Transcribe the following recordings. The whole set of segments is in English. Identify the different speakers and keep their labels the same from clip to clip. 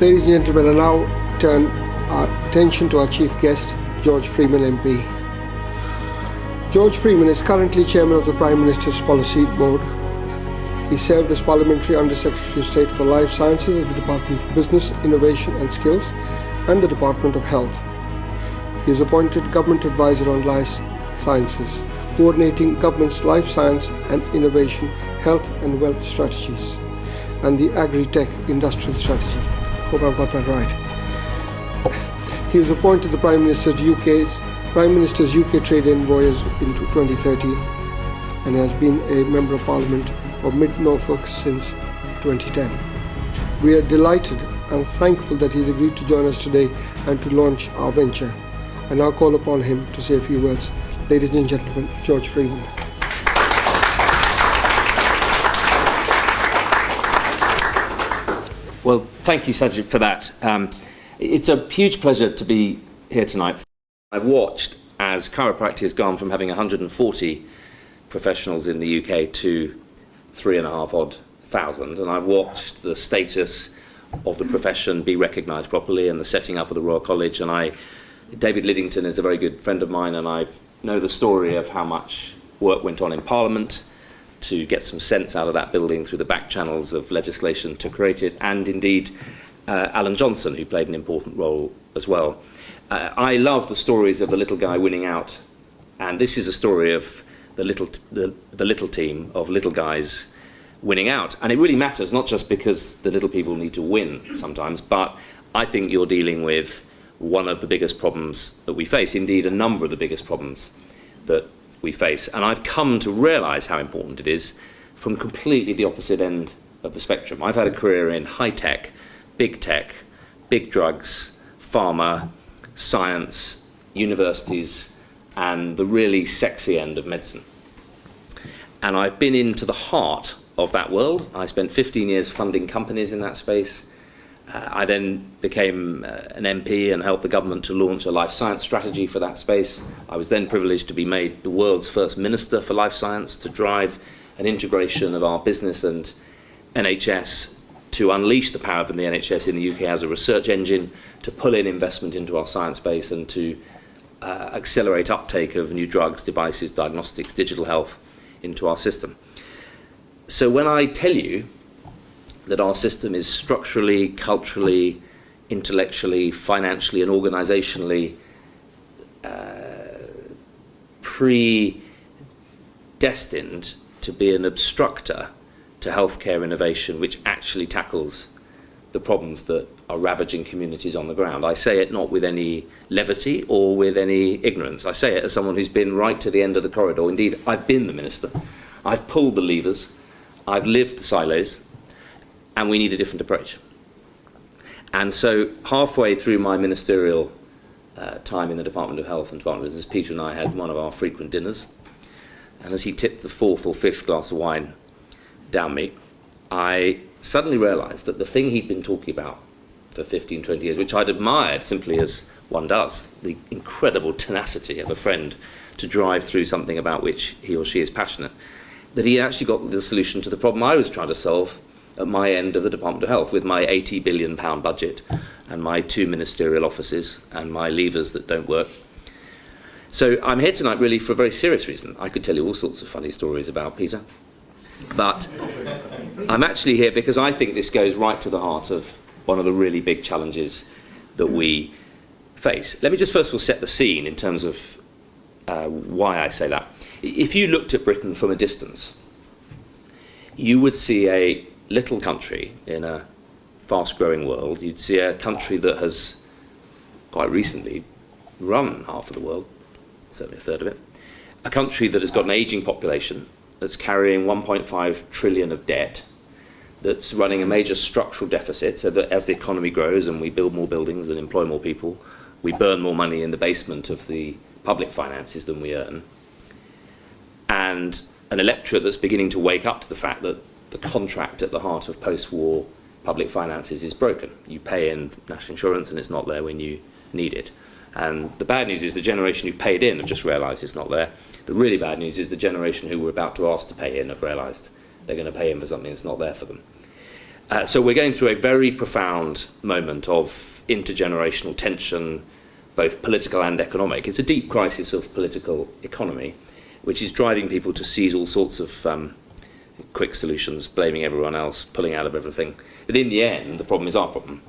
Speaker 1: Ladies and gentlemen, I now turn our attention to our chief guest, George Freeman MP. George Freeman is currently Chairman of the Prime Minister's Policy Board. He served as Parliamentary Under Secretary of State for Life Sciences at the Department for Business, Innovation and Skills and the Department of Health. He was appointed Government Advisor on Life Sciences, coordinating government's life science and innovation, health and wealth strategies, and the agri-tech industrial strategy. Hope I've got that right. He was appointed the Prime Minister's UK Trade Envoy in 2013 and has been a Member of Parliament for Mid Norfolk since 2010. We are delighted and thankful that he's agreed to join us today and to launch our venture. I now call upon him to say a few words. Ladies and gentlemen, George Freeman.
Speaker 2: Well, thank you, Sajid, for that. It's a huge pleasure to be here tonight. I've watched as chiropractic has gone from having 140 professionals in the UK to 3,500 odd, and I've watched the status of the profession be recognised properly and the setting up of the Royal College. And David Liddington is a very good friend of mine, and I know the story of how much work went on in Parliament to get some sense out of that building through the back channels of legislation to create it, and indeed Alan Johnson, who played an important role as well. I love the stories of the little guy winning out, and this is a story of the little team of little guys winning out. And it really matters, not just because the little people need to win sometimes, but I think you're dealing with one of the biggest problems that we face, indeed a number of the biggest problems that we face. And I've come to realise how important it is from completely the opposite end of the spectrum. I've had a career in high tech, big drugs, pharma, science, universities, and the really sexy end of medicine. And I've been into the heart of that world. I spent 15 years funding companies in that space. I then became an MP and helped the government to launch a life science strategy for that space. I was then privileged to be made the world's first minister for life science, to drive an integration of our business and NHS, to unleash the power of the NHS in the UK as a research engine, to pull in investment into our science base and to accelerate uptake of new drugs, devices, diagnostics, digital health into our system. So when I tell you that our system is structurally, culturally, intellectually, financially and organisationally predestined to be an obstructor to healthcare innovation, which actually tackles the problems that are ravaging communities on the ground. I say it not with any levity or with any ignorance. I say it as someone who's been right to the end of the corridor. Indeed, I've been the minister. I've pulled the levers. I've lived the silos. And we need a different approach. And so halfway through my ministerial time in the Department of Health and Department of Business, Peter and I had one of our frequent dinners. And as he tipped the fourth or fifth glass of wine down me, I suddenly realised that the thing he'd been talking about for 15, 20 years, which I'd admired simply as one does, the incredible tenacity of a friend to drive through something about which he or she is passionate, that he actually got the solution to the problem I was trying to solve at my end of the Department of Health, with my £80 billion budget and my 2 ministerial offices and my levers that don't work. So I'm here tonight really for a very serious reason. I could tell you all sorts of funny stories about Peter, but I'm actually here because I think this goes right to the heart of one of the really big challenges that we face. Let me just first of all set the scene in terms of why I say that. If you looked at Britain from a distance, you would see a little country in a fast-growing world. You'd see a country that has quite recently run half of the world, certainly a third of it. A country that has got an ageing population, that's carrying 1.5 trillion of debt, that's running a major structural deficit, so that as the economy grows and we build more buildings and employ more people, we burn more money in the basement of the public finances than we earn. And an electorate that's beginning to wake up to the fact that the contract at the heart of post-war public finances is broken. You pay in national insurance and it's not there when you need it. And the bad news is the generation who've paid in have just realised it's not there. The really bad news is the generation who were about to ask to pay in have realised they're going to pay in for something that's not there for them. So we're going through a very profound moment of intergenerational tension, both political and economic. It's a deep crisis of political economy, which is driving people to seize all sorts of quick solutions, blaming everyone else, pulling out of everything. But in the end, the problem is our problem,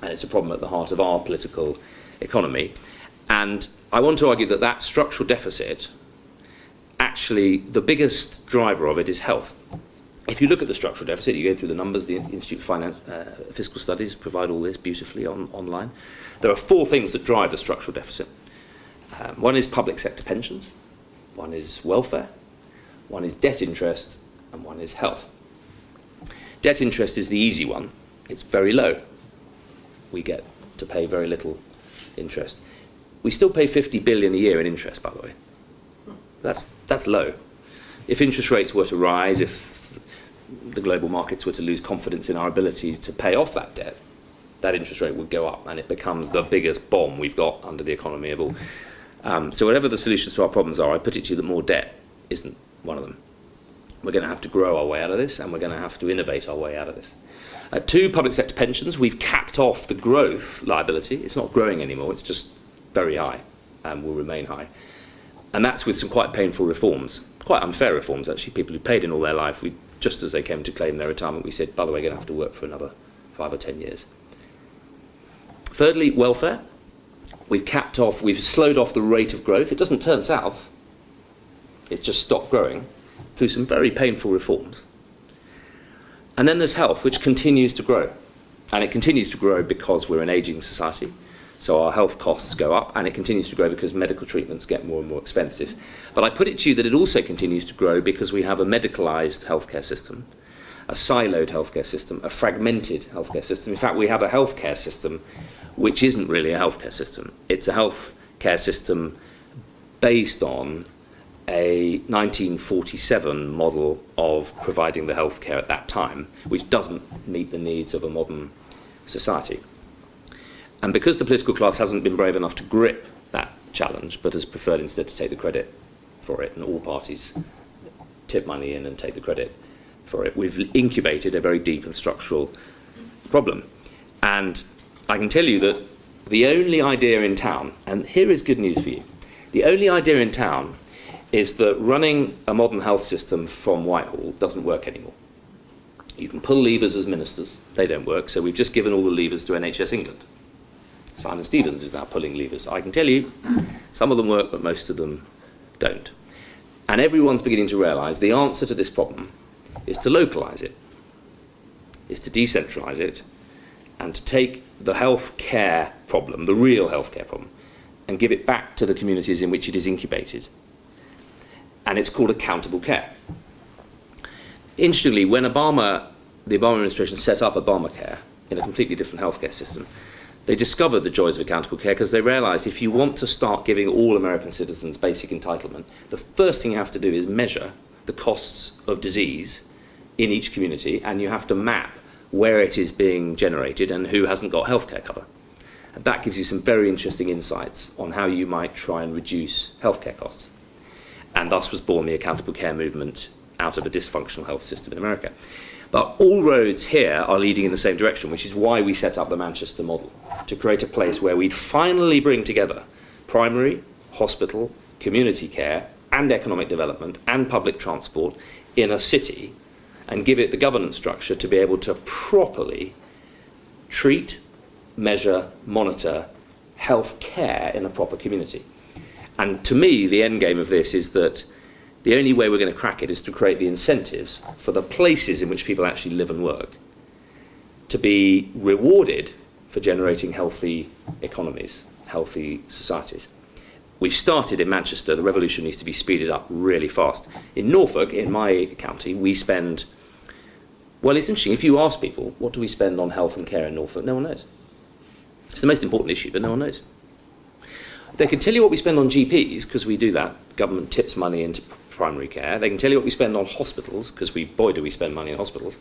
Speaker 2: and it's a problem at the heart of our political economy. And I want to argue that that structural deficit, actually, the biggest driver of it is health. If you look at the structural deficit, you go through the numbers, the Institute of Fiscal Studies provide all this beautifully online. There are four things that drive the structural deficit. One is public sector pensions, one is welfare, one is debt interest, and one is health. Debt interest is the easy one. It's very low. We get to pay very little interest. We still pay 50 billion a year in interest, by the way. That's low. If interest rates were to rise, if the global markets were to lose confidence in our ability to pay off that debt, that interest rate would go up, and it becomes the biggest bomb we've got under the economy of all. So whatever the solutions to our problems are, I put it to you that more debt isn't one of them. We're going to have to grow our way out of this, and we're going to have to innovate our way out of this. Two, public sector pensions. We've capped off the growth liability. It's not growing anymore. It's just very high and will remain high. And that's with some quite painful reforms, quite unfair reforms, actually. People who paid in all their life, just as they came to claim their retirement, we said, by the way, you're going to have to work for another 5 or 10 years. Thirdly, welfare. We've slowed off the rate of growth. It doesn't turn south. It's just stopped growing through some very painful reforms. And then there's health, which continues to grow. And it continues to grow because we're an ageing society. So our health costs go up, and it continues to grow because medical treatments get more and more expensive. But I put it to you that it also continues to grow because we have a medicalised healthcare system, a siloed healthcare system, a fragmented healthcare system. In fact, we have a healthcare system which isn't really a healthcare system. It's a healthcare system based on a 1947 model of providing the healthcare at that time, which doesn't meet the needs of a modern society. And because the political class hasn't been brave enough to grip that challenge, but has preferred instead to take the credit for it, and all parties tip money in and take the credit for it, we've incubated a very deep and structural problem. And I can tell you that the only idea in town, and here is good news for you, the only idea in town is that running a modern health system from Whitehall doesn't work anymore. You can pull levers as ministers, they don't work, so we've just given all the levers to NHS England. Simon Stevens is now pulling levers. I can tell you, some of them work, but most of them don't. And everyone's beginning to realise the answer to this problem is to localise it, is to decentralise it, and to take the healthcare problem, the real healthcare problem, and give it back to the communities in which it is incubated. And it's called accountable care. Interestingly, when the Obama administration set up Obamacare in a completely different healthcare system, they discovered the joys of accountable care because they realised if you want to start giving all American citizens basic entitlement, the first thing you have to do is measure the costs of disease in each community, and you have to map where it is being generated and who hasn't got healthcare cover. And that gives you some very interesting insights on how you might try and reduce healthcare costs. And thus was born the accountable care movement out of a dysfunctional health system in America. But all roads here are leading in the same direction, which is why we set up the Manchester model, to create a place where we'd finally bring together primary, hospital, community care, and economic development, and public transport in a city, and give it the governance structure to be able to properly treat, measure, monitor health care in a proper community. And to me, the end game of this is that the only way we're going to crack it is to create the incentives for the places in which people actually live and work to be rewarded for generating healthy economies, healthy societies. We've started in Manchester. The revolution needs to be speeded up really fast. In Norfolk, in my county, we spend, well, it's interesting. If you ask people, what do we spend on health and care in Norfolk? No one knows. It's the most important issue, but no one knows. They can tell you what we spend on GPs, because we do that. Government tips money into primary care. They can tell you what we spend on hospitals, because boy, do we spend money in hospitals.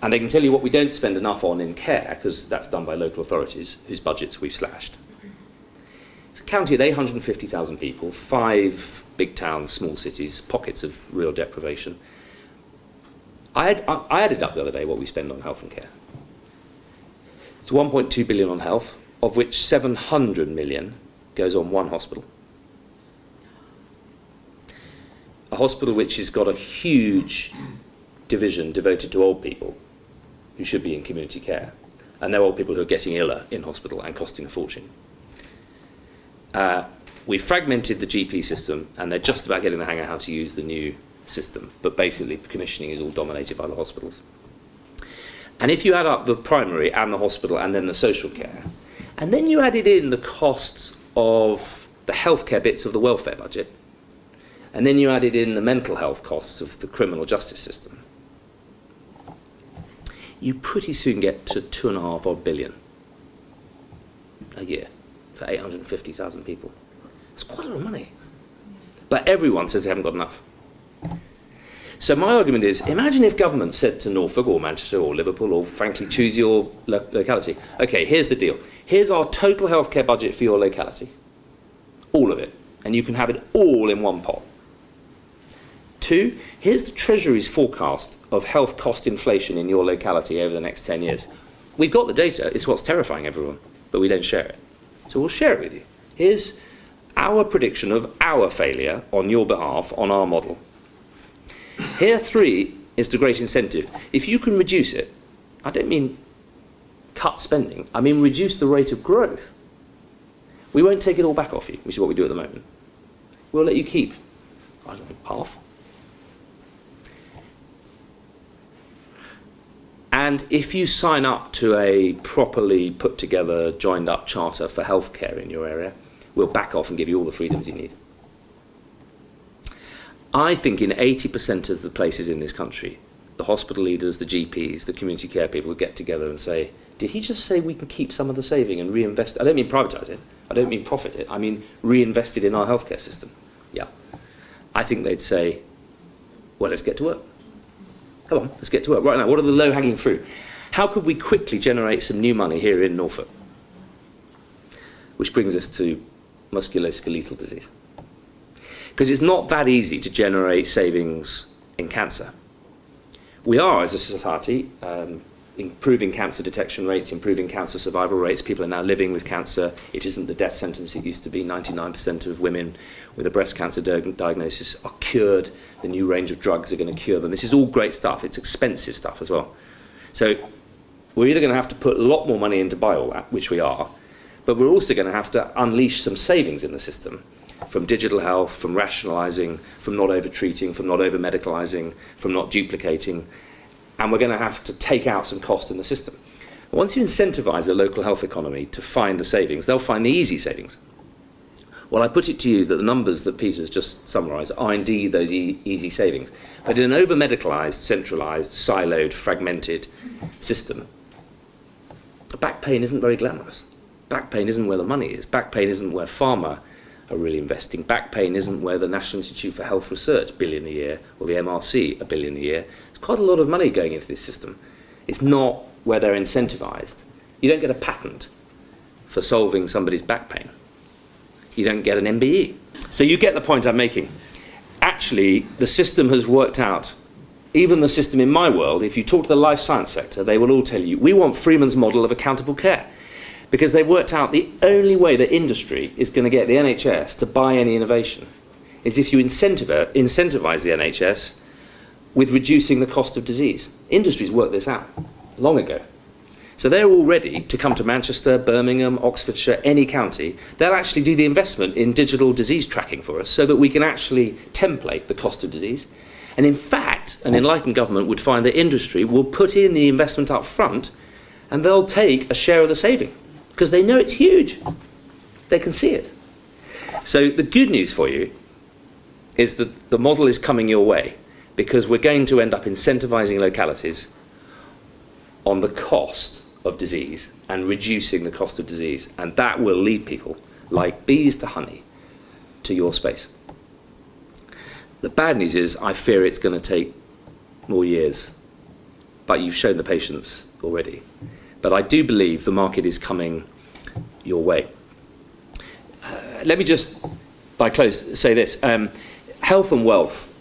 Speaker 2: And they can tell you what we don't spend enough on in care, because that's done by local authorities, whose budgets we've slashed. It's a county of 850,000 people, 5 big towns, small cities, pockets of real deprivation. I added up the other day what we spend on health and care. It's 1.2 billion on health, of which 700 million goes on one hospital. A hospital which has got a huge division devoted to old people who should be in community care. And they're old people who are getting iller in hospital and costing a fortune. We fragmented the GP system, and they're just about getting the hang of how to use the new system. But basically, commissioning is all dominated by the hospitals. And if you add up the primary and the hospital and then the social care, and then you added in the costs of the healthcare bits of the welfare budget, and then you added in the mental health costs of the criminal justice system, you pretty soon get to 2.5 odd billion a year for 850,000 people. It's quite a lot of money. But everyone says they haven't got enough. So my argument is, imagine if government said to Norfolk or Manchester or Liverpool, or frankly choose your locality, okay, here's the deal. Here's our total healthcare budget for your locality. All of it. And you can have it all in one pot. 2, here's the Treasury's forecast of health cost inflation in your locality over the next 10 years. We've got the data, it's what's terrifying everyone, but we don't share it. So we'll share it with you. Here's our prediction of our failure on your behalf on our model. Here 3 is the great incentive. If you can reduce it, I don't mean cut spending, I mean reduce the rate of growth. We won't take it all back off you, which is what we do at the moment. We'll let you keep, I don't know, half. And if you sign up to a properly put together, joined up charter for healthcare in your area, we'll back off and give you all the freedoms you need. I think in 80% of the places in this country, the hospital leaders, the GPs, the community care people would get together and say, did he just say we can keep some of the saving and reinvest? I don't mean privatise it, I don't mean profit it, I mean reinvest it in our healthcare system. Yeah. I think they'd say, well, let's get to work. Come on, let's get to work right now. What are the low-hanging fruit? How could we quickly generate some new money here in Norfolk? Which brings us to musculoskeletal disease. Because it's not that easy to generate savings in cancer. We are, as a society, improving cancer detection rates, improving cancer survival rates. People are now living with cancer. It isn't the death sentence it used to be. 99% of women with a breast cancer diagnosis are cured. The new range of drugs are going to cure them. This is all great stuff. It's expensive stuff as well. So we're either going to have to put a lot more money in to buy all that, which we are, but we're also going to have to unleash some savings in the system from digital health, from rationalising, from not over-treating, from not over-medicalising, from not duplicating. And we're going to have to take out some cost in the system. Once you incentivise the local health economy to find the savings, they'll find the easy savings. Well, I put it to you that the numbers that Peter's just summarised are indeed those easy savings. But in an over-medicalised, centralised, siloed, fragmented system, back pain isn't very glamorous. Back pain isn't where the money is. Back pain isn't where pharma are really investing. Back pain isn't where the National Institute for Health Research $1 billion a year, or the MRC $1 billion a year. It's quite a lot of money going into this system. It's not where they're incentivised. You don't get a patent for solving somebody's back pain. You don't get an MBE. So you get the point I'm making. Actually, the system has worked out. Even the system in my world, if you talk to the life science sector, they will all tell you, we want Freeman's model of accountable care. Because they've worked out the only way that industry is going to get the NHS to buy any innovation is if you incentivise the NHS with reducing the cost of disease. Industry's worked this out long ago. So they're all ready to come to Manchester, Birmingham, Oxfordshire, any county. They'll actually do the investment in digital disease tracking for us so that we can actually template the cost of disease. And in fact, an enlightened government would find that industry will put in the investment up front and they'll take a share of the saving because they know it's huge. They can see it. So the good news for you is that the model is coming your way because we're going to end up incentivising localities on the cost of disease and reducing the cost of disease. And that will lead people, like bees to honey, to your space. The bad news is I fear it's going to take more years, but you've shown the patience already. But I do believe the market is coming your way. Let me just, by close, say this. Health and wealth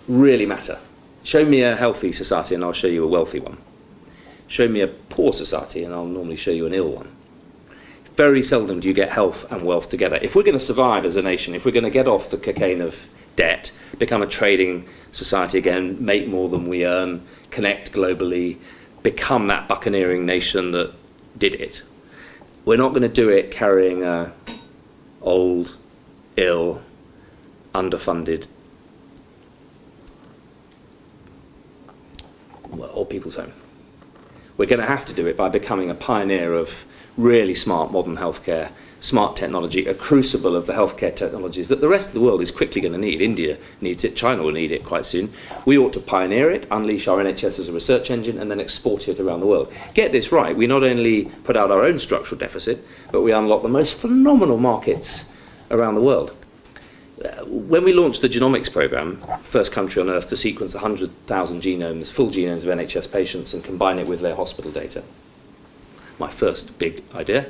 Speaker 2: really matter Show me a healthy society and I'll show you a wealthy one. Show me a poor society and I'll normally show you an ill one. Very seldom do you get health and wealth together. If we're going to survive as a nation, if we're going to get off the cocaine of debt, become a trading society again, make more than we earn, connect globally, become that buccaneering nation that did it, we're not going to do it carrying a old, ill, underfunded old people's home. We're going to have to do it by becoming a pioneer of really smart modern healthcare, smart technology, a crucible of the healthcare technologies that the rest of the world is quickly going to need. India needs it, China will need it quite soon. We ought to pioneer it, unleash our NHS as a research engine, and then export it around the world. Get this right, we not only put out our own structural deficit, but we unlock the most phenomenal markets around the world. When we launched the genomics program, first country on earth to sequence 100,000 genomes, full genomes of NHS patients and combine it with their hospital data, my first big idea,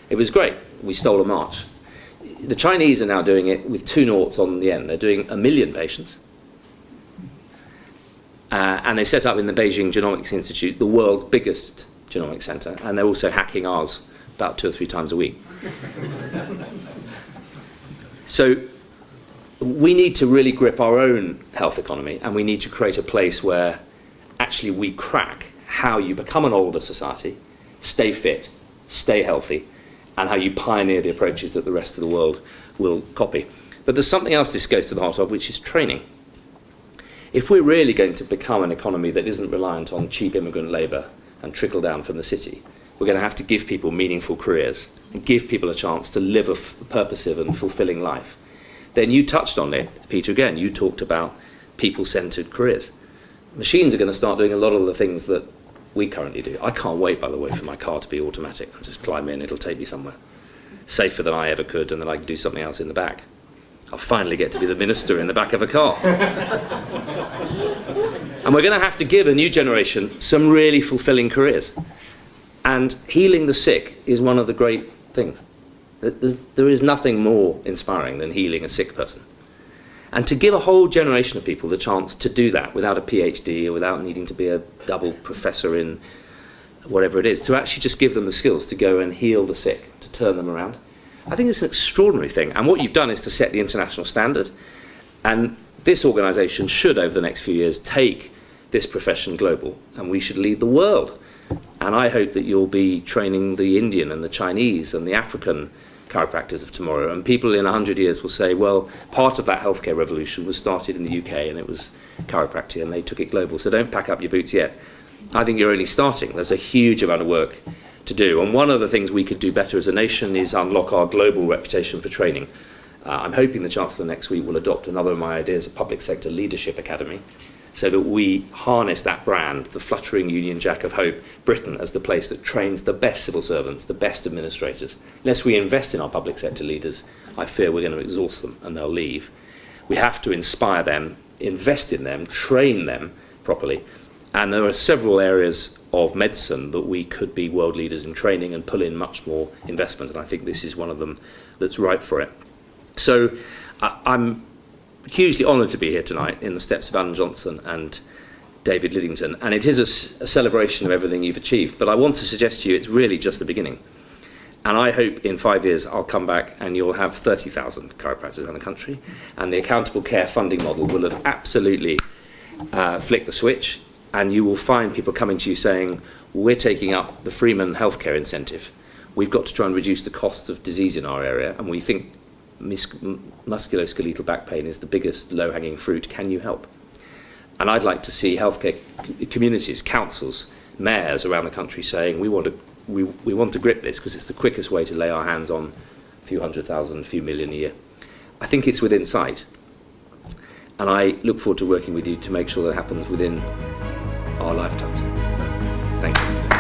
Speaker 2: it was great. We stole a march. The Chinese are now doing it with 2 noughts on the end. They're doing 1 million patients. And they set up in the Beijing Genomics Institute the world's biggest genomics centre, and they're also hacking ours about 2 or 3 times a week. So we need to really grip our own health economy, and we need to create a place where actually we crack how you become an older society, stay fit, stay healthy, and how you pioneer the approaches that the rest of the world will copy. But there's something else this goes to the heart of, which is training. If we're really going to become an economy that isn't reliant on cheap immigrant labour and trickle down from the city, we're going to have to give people meaningful careers and give people a chance to live a purposive and fulfilling life. Then you touched on it, Peter, again. You talked about people-centred careers. Machines are going to start doing a lot of the things that we currently do. I can't wait, by the way, for my car to be automatic. I'll just climb in, it'll take me somewhere. Safer than I ever could, and then I can do something else in the back. I'll finally get to be the minister in the back of a car. And we're going to have to give a new generation some really fulfilling careers. And healing the sick is one of the great things. There is nothing more inspiring than healing a sick person. And to give a whole generation of people the chance to do that without a PhD or without needing to be a double professor in whatever it is, to actually just give them the skills to go and heal the sick, to turn them around, I think it's an extraordinary thing. And what you've done is to set the international standard. And this organisation should, over the next few years, take this profession global, and we should lead the world. And I hope that you'll be training the Indian and the Chinese and the African chiropractors of tomorrow, and people in 100 years will say, well, part of that healthcare revolution was started in the UK and it was chiropractic and they took it global. So don't pack up your boots yet. I think you're only starting. There's a huge amount of work to do, and one of the things we could do better as a nation is unlock our global reputation for training. I'm hoping the Chancellor next week will adopt another of my ideas, a public sector leadership academy, so that we harness that brand, the fluttering Union Jack of Hope, Britain, as the place that trains the best civil servants, the best administrators. Unless we invest in our public sector leaders, I fear we're going to exhaust them and they'll leave. We have to inspire them, invest in them, train them properly. And there are several areas of medicine that we could be world leaders in training and pull in much more investment, and I think this is one of them that's ripe for it. So I'm hugely honoured to be here tonight in the steps of Alan Johnson and David Lidington, and it is a celebration of everything you've achieved, but I want to suggest to you it's really just the beginning. And I hope in 5 years I'll come back and you'll have 30,000 chiropractors around the country, and the accountable care funding model will have absolutely flicked the switch, and you will find people coming to you saying, we're taking up the Freeman healthcare incentive. We've got to try and reduce the costs of disease in our area, and we think musculoskeletal back pain is the biggest low-hanging fruit. Can you help? And I'd like to see healthcare communities, councils, mayors around the country saying we want to grip this because it's the quickest way to lay our hands on a few 100,000, a few million a year. I think it's within sight, and I look forward to working with you to make sure that happens within our lifetimes. Thank you.